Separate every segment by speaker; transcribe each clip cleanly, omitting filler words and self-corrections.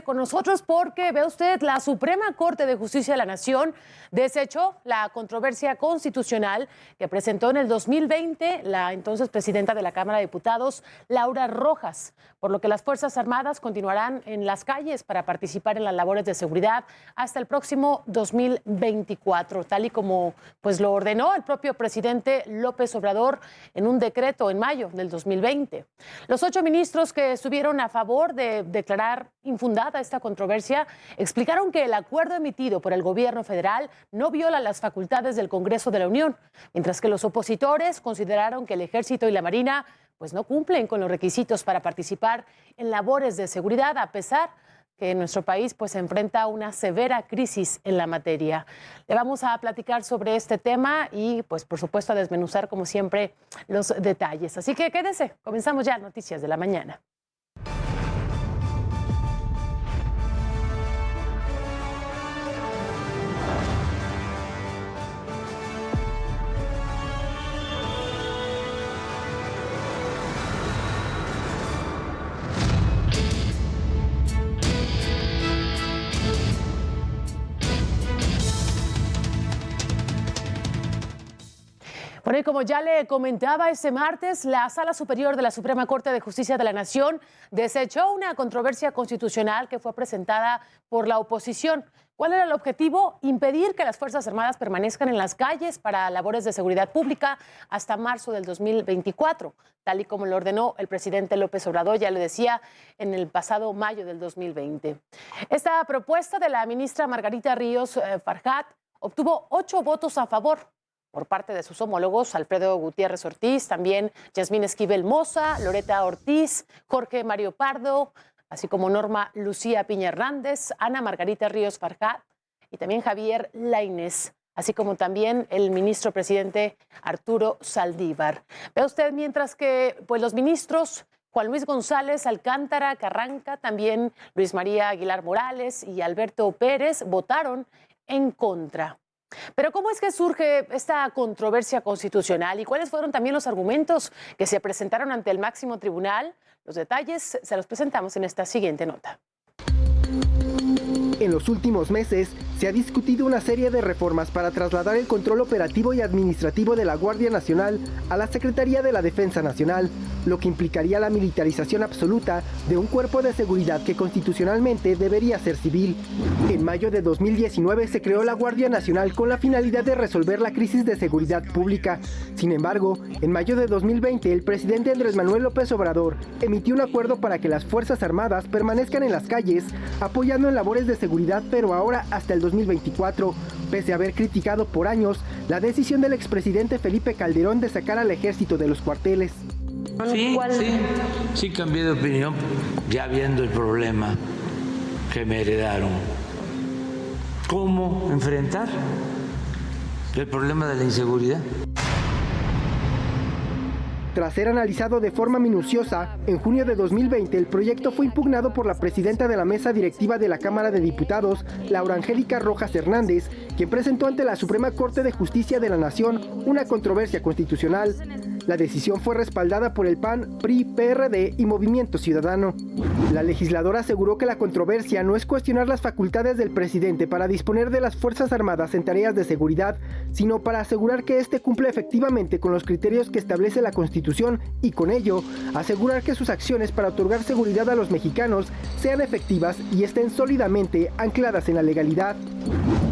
Speaker 1: con nosotros porque, ve usted, la Suprema Corte de Justicia de la Nación desechó la controversia constitucional que presentó en el 2020 la entonces presidenta de la Cámara de Diputados, Laura Rojas, por lo que las Fuerzas Armadas continuarán en las calles para participar en las labores de seguridad hasta el próximo 2024, tal y como pues lo ordenó el propio presidente López Obrador en un decreto en mayo del 2020. Los 8 ministros que estuvieron a favor de declarar infundada esta controversia explicaron que el acuerdo emitido por el gobierno federal no viola las facultades del Congreso de la Unión, mientras que los opositores consideraron que el Ejército y la Marina pues no cumplen con los requisitos para participar en labores de seguridad, a pesar que nuestro país pues enfrenta una severa crisis en la materia. Le vamos a platicar sobre este tema y pues por supuesto a desmenuzar como siempre los detalles. Así que quédese, comenzamos ya Noticias de la Mañana. Bueno, y como ya le comentaba, este martes la Sala Superior de la Suprema Corte de Justicia de la Nación desechó una controversia constitucional que fue presentada por la oposición. ¿Cuál era el objetivo? Impedir que las Fuerzas Armadas permanezcan en las calles para labores de seguridad pública hasta marzo del 2024, tal y como lo ordenó el presidente López Obrador, ya le decía, en el pasado mayo del 2020. Esta propuesta de la ministra Margarita Ríos Farjat obtuvo 8 votos a favor por parte de sus homólogos, Alfredo Gutiérrez Ortiz, también Yasmín Esquivel Moza, Loreta Ortiz, Jorge Mario Pardo, así como Norma Lucía Piña Hernández, Ana Margarita Ríos Farjat y también Javier Lainez, así como también el ministro presidente Arturo Saldívar. Ve usted, mientras que pues los ministros Juan Luis González Alcántara Carranca, también Luis María Aguilar Morales y Alberto Pérez votaron en contra. Pero ¿cómo es que surge esta controversia constitucional y cuáles fueron también los argumentos que se presentaron ante el máximo tribunal? Los detalles se los presentamos en esta siguiente nota.
Speaker 2: En los últimos meses se ha discutido una serie de reformas para trasladar el control operativo y administrativo de la Guardia Nacional a la Secretaría de la Defensa Nacional, lo que implicaría la militarización absoluta de un cuerpo de seguridad que constitucionalmente debería ser civil. En mayo de 2019 se creó la Guardia Nacional con la finalidad de resolver la crisis de seguridad pública. Sin embargo, en mayo de 2020 el presidente Andrés Manuel López Obrador emitió un acuerdo para que las Fuerzas Armadas permanezcan en las calles apoyando en labores de seguridad, pero ahora hasta el 2024, pese a haber criticado por años la decisión del expresidente Felipe Calderón de sacar al ejército de los cuarteles.
Speaker 3: Sí, cambié de opinión ya viendo el problema que me heredaron. ¿Cómo enfrentar el problema de la inseguridad?
Speaker 2: Tras ser analizado de forma minuciosa, en junio de 2020 el proyecto fue impugnado por la presidenta de la mesa directiva de la Cámara de Diputados, Laura Angélica Rojas Hernández, quien presentó ante la Suprema Corte de Justicia de la Nación una controversia constitucional. La decisión fue respaldada por el PAN, PRI, PRD y Movimiento Ciudadano. La legisladora aseguró que la controversia no es cuestionar las facultades del presidente para disponer de las Fuerzas Armadas en tareas de seguridad, sino para asegurar que éste cumple efectivamente con los criterios que establece la Constitución y con ello asegurar que sus acciones para otorgar seguridad a los mexicanos sean efectivas y estén sólidamente ancladas en la legalidad.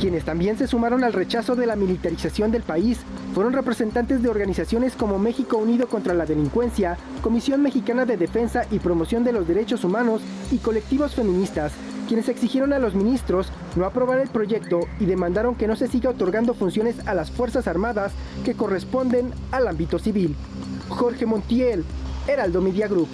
Speaker 2: Quienes también se sumaron al rechazo de la militarización del país fueron representantes de organizaciones como México Unido contra la Delincuencia, Comisión Mexicana de Defensa y Promoción de los Derechos Humanos y colectivos feministas, quienes exigieron a los ministros no aprobar el proyecto y demandaron que no se siga otorgando funciones a las Fuerzas Armadas que corresponden al ámbito civil. Jorge Montiel, Heraldo Media Group.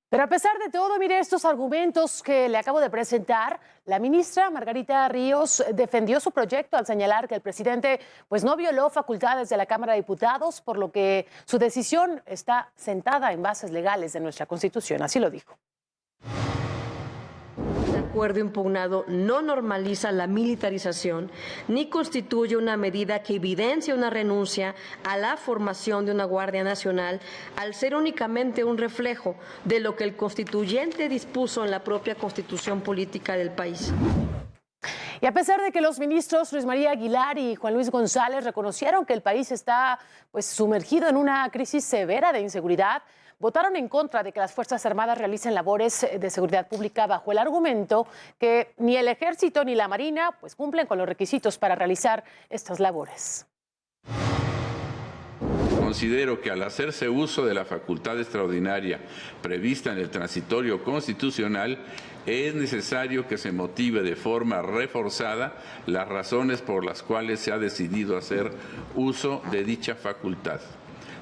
Speaker 1: Pero a pesar de todo, mire estos argumentos que le acabo de presentar, la ministra Margarita Ríos defendió su proyecto al señalar que el presidente pues no violó facultades de la Cámara de Diputados, por lo que su decisión está sentada en bases legales de nuestra Constitución, así lo dijo.
Speaker 4: acuerdo impugnado no normaliza la militarización ni constituye una medida que evidencia una renuncia a la formación de una Guardia Nacional, al ser únicamente un reflejo de lo que el constituyente dispuso en la propia Constitución política del país.
Speaker 1: Y a pesar de que los ministros Luis María Aguilar y Juan Luis González reconocieron que el país está sumergido en una crisis severa de inseguridad, votaron en contra de que las Fuerzas Armadas realicen labores de seguridad pública bajo el argumento que ni el Ejército ni la Marina cumplen con los requisitos para realizar estas labores.
Speaker 5: Considero que al hacerse uso de la facultad extraordinaria prevista en el transitorio constitucional, es necesario que se motive de forma reforzada las razones por las cuales se ha decidido hacer uso de dicha facultad.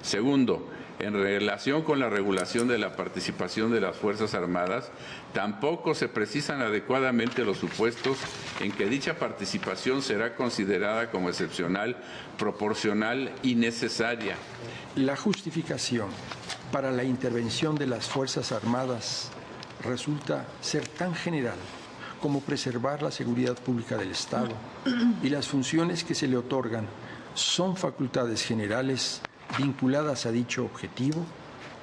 Speaker 5: Segundo, en relación con la regulación de la participación de las Fuerzas Armadas, tampoco se precisan adecuadamente los supuestos en que dicha participación será considerada como excepcional, proporcional y necesaria.
Speaker 6: La justificación para la intervención de las Fuerzas Armadas resulta ser tan general como preservar la seguridad pública del Estado, y las funciones que se le otorgan son facultades generales vinculadas a dicho objetivo.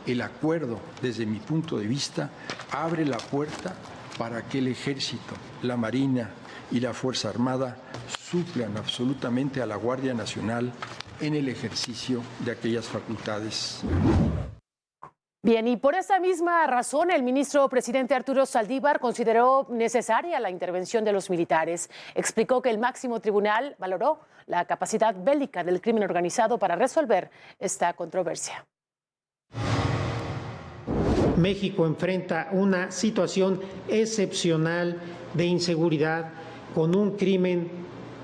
Speaker 6: El acuerdo, desde mi punto de vista, abre la puerta para que el Ejército, la Marina y la Fuerza Armada suplan absolutamente a la Guardia Nacional en el ejercicio de aquellas facultades.
Speaker 1: Bien, y por esa misma razón, el ministro presidente Arturo Saldívar consideró necesaria la intervención de los militares. Explicó que el máximo tribunal valoró la capacidad bélica del crimen organizado para resolver esta controversia.
Speaker 7: México enfrenta una situación excepcional de inseguridad con un crimen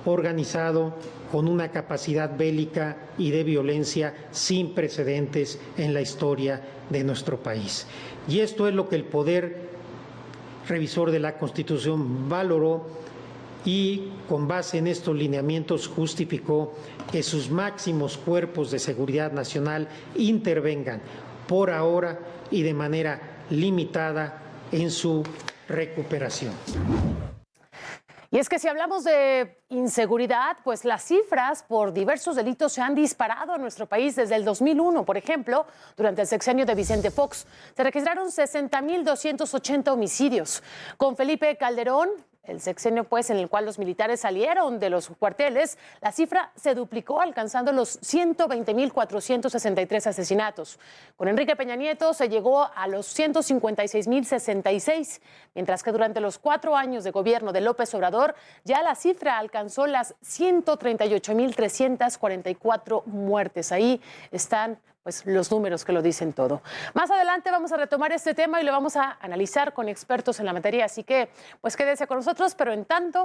Speaker 7: organizado, con una capacidad bélica y de violencia sin precedentes en la historia de nuestro país. Y esto es lo que el Poder Revisor de la Constitución valoró y con base en estos lineamientos justificó que sus máximos cuerpos de seguridad nacional intervengan por ahora y de manera limitada en su recuperación.
Speaker 1: Y es que si hablamos de inseguridad, pues las cifras por diversos delitos se han disparado en nuestro país desde el 2001. Por ejemplo, durante el sexenio de Vicente Fox, se registraron 60.280 homicidios. Con Felipe Calderón, el sexenio en el cual los militares salieron de los cuarteles, la cifra se duplicó, alcanzando los 120.463 asesinatos. Con Enrique Peña Nieto se llegó a los 156.066, mientras que durante los 4 años de gobierno de López Obrador ya la cifra alcanzó las 138.344 muertes. Ahí están los números que lo dicen todo. Más adelante vamos a retomar este tema y lo vamos a analizar con expertos en la materia, así que quédese con nosotros, pero en tanto